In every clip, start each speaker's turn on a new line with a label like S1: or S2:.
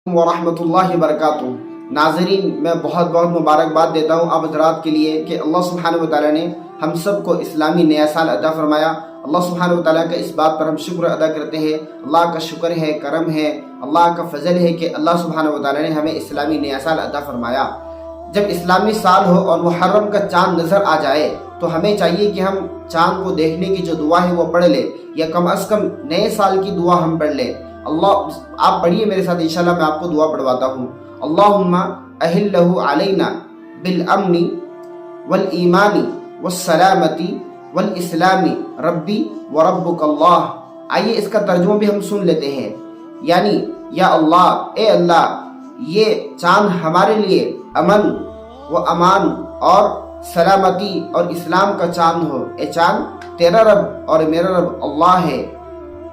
S1: ورحمۃ اللہ وبرکاتہ۔ ناظرین، میں بہت بہت مبارکباد دیتا ہوں آپ حضرات کے لیے کہ اللہ سبحانہ و تعالیٰ نے ہم سب کو اسلامی نیا سال عطا فرمایا۔ اللہ سبحانہ و تعالیٰ کا اس بات پر ہم شکر ادا کرتے ہیں۔ اللہ کا شکر ہے، کرم ہے، اللہ کا فضل ہے کہ اللہ سبحانہ و تعالیٰ نے ہمیں اسلامی نیا سال عطا فرمایا۔ جب اسلامی سال ہو اور محرم کا چاند نظر آ جائے تو ہمیں چاہیے کہ ہم چاند کو دیکھنے کی جو دعا ہے وہ پڑھ لیں، یا کم از کم نئے سال کی دعا ہم پڑھ لیں۔ آپ پڑھیے میرے ساتھ، انشاءاللہ میں آپ کو دعا پڑھواتا ہوں۔ اللہم اہلہ علینا بالامن والایمان والسلامتی والاسلام ربی وربک اللہ۔ آئیے اس کا ترجمہ بھی ہم سن لیتے ہیں، یعنی یا اللہ، اے اللہ، یہ چاند ہمارے لیے امن و امان اور سلامتی اور اسلام کا چاند ہو۔ اے چاند، تیرا رب اور میرا رب اللہ ہے۔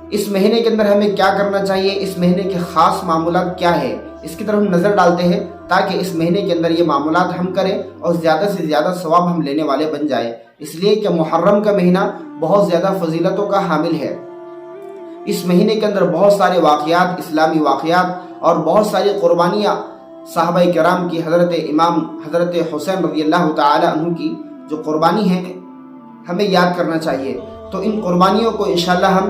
S1: اس مہینے کے اندر ہمیں کیا کرنا چاہیے، اس مہینے کے خاص معمولات کیا ہے، اس کی طرف ہم نظر ڈالتے ہیں تاکہ اس مہینے کے اندر یہ معمولات ہم کریں اور زیادہ سے زیادہ ثواب ہم لینے والے بن جائیں، اس لیے کہ محرم کا مہینہ بہت زیادہ فضیلتوں کا حامل ہے۔ اس مہینے کے اندر بہت سارے واقعات، اسلامی واقعات اور بہت ساری قربانیاں صحابہ کرام کی، حضرت امام حضرت حسین رضی اللہ تعالی عنہ کی جو قربانی ہے ہمیں یاد کرنا چاہیے۔ تو ان قربانیوں کو انشاءاللہ ہم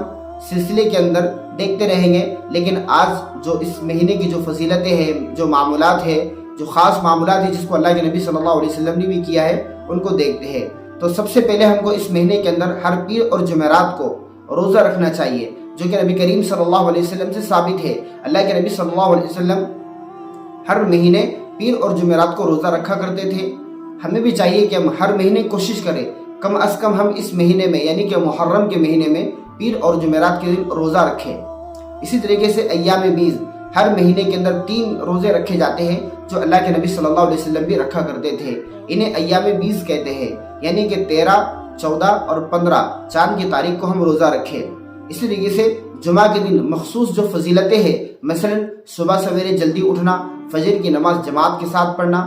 S1: سلسلے کے اندر دیکھتے رہیں گے، لیکن آج جو اس مہینے کی جو فضیلتیں ہیں، جو معمولات ہیں، جو خاص معمولات ہیں جس کو اللہ کے نبی صلی اللہ علیہ وسلم نے بھی کیا ہے، ان کو دیکھتے ہیں۔ تو سب سے پہلے ہم کو اس مہینے کے اندر ہر پیر اور جمعرات کو روزہ رکھنا چاہیے، جو کہ نبی کریم صلی اللہ علیہ وسلم سے ثابت ہے۔ اللہ کے نبی صلی اللہ علیہ وسلم ہر مہینے پیر اور جمعرات کو روزہ رکھا کرتے تھے۔ ہمیں بھی چاہیے کہ ہم ہر مہینے کوشش کریں، کم از کم ہم اس مہینے میں یعنی کہ محرم کے مہینے میں پیر اور جمعرات کے دن روزہ رکھیں۔ اسی طریقے سے ایام بیض، ہر مہینے کے اندر 3 روزے رکھے جاتے ہیں جو اللہ کے نبی صلی اللہ علیہ وسلم بھی رکھا کرتے تھے۔ انہیں ایام بیض کہتے ہیں، یعنی کہ 13، 14 اور 15 چاند کی تاریخ کو ہم روزہ رکھیں۔ اسی طریقے سے جمعہ کے دن مخصوص جو فضیلتیں ہیں، مثلا صبح سویرے جلدی اٹھنا، فجر کی نماز جماعت کے ساتھ پڑھنا،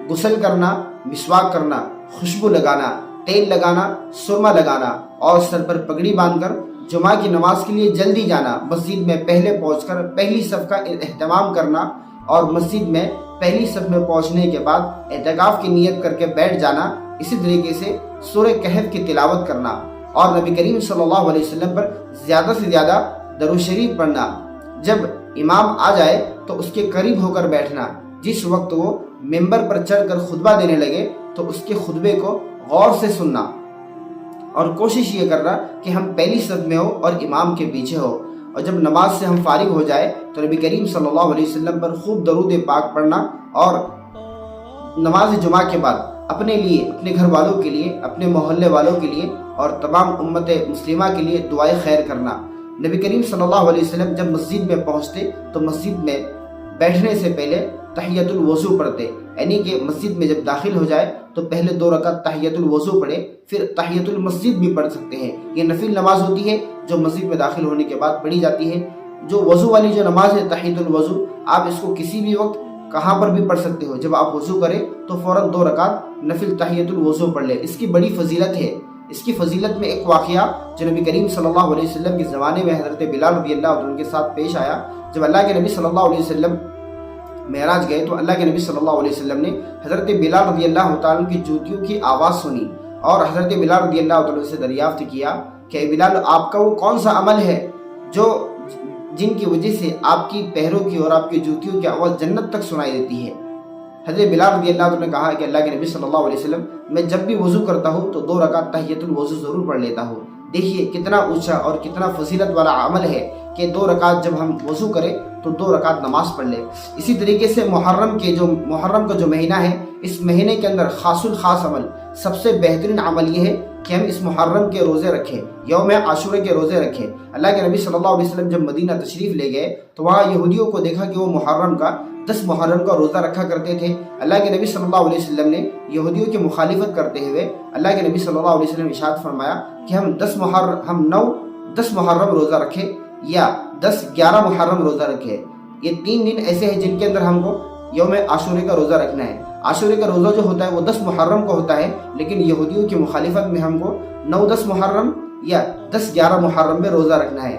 S1: غسل کرنا، مسواک کرنا، خوشبو لگانا، تیل لگانا، سرما لگانا اور سر پر پگڑی باندھ کر جمعہ کی نماز کے لیے جلدی جانا، مسجد میں پہلے پہنچ کر پہلی صف کا اہتمام کرنا اور مسجد میں پہلی صف میں پہنچنے کے بعد اعتکاف کی نیت کر کے بیٹھ جانا۔ اسی طریقے سے سورہ کہف کی تلاوت کرنا اور نبی کریم صلی اللہ علیہ وسلم پر زیادہ سے زیادہ درود شریف پڑھنا۔ جب امام آ جائے تو اس کے قریب ہو کر بیٹھنا، جس وقت وہ ممبر پر چڑھ کر خطبہ دینے لگے تو اس کے خطبے کو غور سے سننا اور کوشش یہ کرنا کہ ہم پہلی صف میں ہو اور امام کے پیچھے ہو۔ اور جب نماز سے ہم فارغ ہو جائے تو نبی کریم صلی اللہ علیہ وسلم پر خوب درود پاک پڑھنا اور نماز جمعہ کے بعد اپنے لیے، اپنے گھر والوں کے لیے، اپنے محلے والوں کے لیے اور تمام امت مسلمہ کے لیے دعائے خیر کرنا۔ نبی کریم صلی اللہ علیہ وسلم جب مسجد میں پہنچتے تو مسجد میں بیٹھنے سے پہلے تحیۃ الوضو پڑھتے، یعنی کہ مسجد میں جب داخل ہو جائے تو پہلے 2 رکعت تحیۃ الوضو پڑھے، پھر تحیۃ المسجد بھی پڑھ سکتے ہیں۔ یہ نفل نماز ہوتی ہے جو مسجد میں داخل ہونے کے بعد پڑھی جاتی ہے۔ جو وضو والی جو نماز ہے تحیۃ الوضو، آپ اس کو کسی بھی وقت کہاں پر بھی پڑھ سکتے ہو۔ جب آپ وضو کریں تو فوراً 2 رکعت نفل تحیۃ الوضو پڑھ لیں، اس کی بڑی فضیلت ہے۔ اس کی فضیلت میں ایک واقعہ جو نبی کریم صلی اللہ علیہ وسلم کے زمانے میں حضرت بلال رضی اللہ عنہ کے ساتھ پیش آیا۔ جب اللہ کے نبی صلی اللہ علیہ وسلم معراج گئے تو اللہ کے نبی صلی اللہ علیہ وسلم نے حضرت بلال رضی اللہ تعالیٰ کی جوتیوں کی آواز سنی اور حضرت بلال رضی اللہ تعالیٰ سے دریافت کیا کہ اے بلال، آپ کا وہ کون سا عمل ہے جن کی وجہ سے آپ کی پیروں کی اور آپ کی جوتیوں کی آواز جنت تک سنائی دیتی ہے؟ حضرت بلال رضی اللہ عنہ نے کہا کہ اللہ کے نبی صلی اللہ علیہ وسلم، میں جب بھی وضو کرتا ہوں تو 2 رکعت تحیۃ الوضو ضرور پڑھ لیتا ہوں۔ دیکھیے کتنا اونچا اور کتنا فضیلت والا عمل ہے کہ 2 رکعت جب ہم وضو کریں تو 2 رکعت نماز پڑھ لیں۔ اسی طریقے سے محرم کا جو مہینہ ہے، اس مہینے کے اندر خاص الخاص عمل، سب سے بہترین عمل یہ ہے کہ ہم اس محرم کے روزے رکھیں، یوم عاشورہ کے روزے رکھیں۔ اللہ کے نبی صلی اللہ علیہ وسلم جب مدینہ تشریف لے گئے تو وہاں یہودیوں کو دیکھا کہ وہ محرم کا 10 محرم کا روزہ رکھا کرتے تھے۔ اللہ کے نبی صلی اللہ علیہ وسلم نے یہودیوں کی مخالفت کرتے ہوئے اللہ کے نبی صلی اللہ علیہ وسلم نے ارشاد فرمایا کہ ہم 10 محرم روزہ رکھیں یا 11 محرم روزہ رکھیں۔ یہ 3 دن ایسے ہیں جن کے اندر ہم کو یوم عاشورہ کا روزہ رکھنا ہے۔ عاشورہ کا روزہ جو ہوتا ہے وہ 10 محرم کو ہوتا ہے، لیکن یہودیوں کی مخالفت میں ہم کو 9-10 محرم یا 10-11 محرم میں روزہ رکھنا ہے۔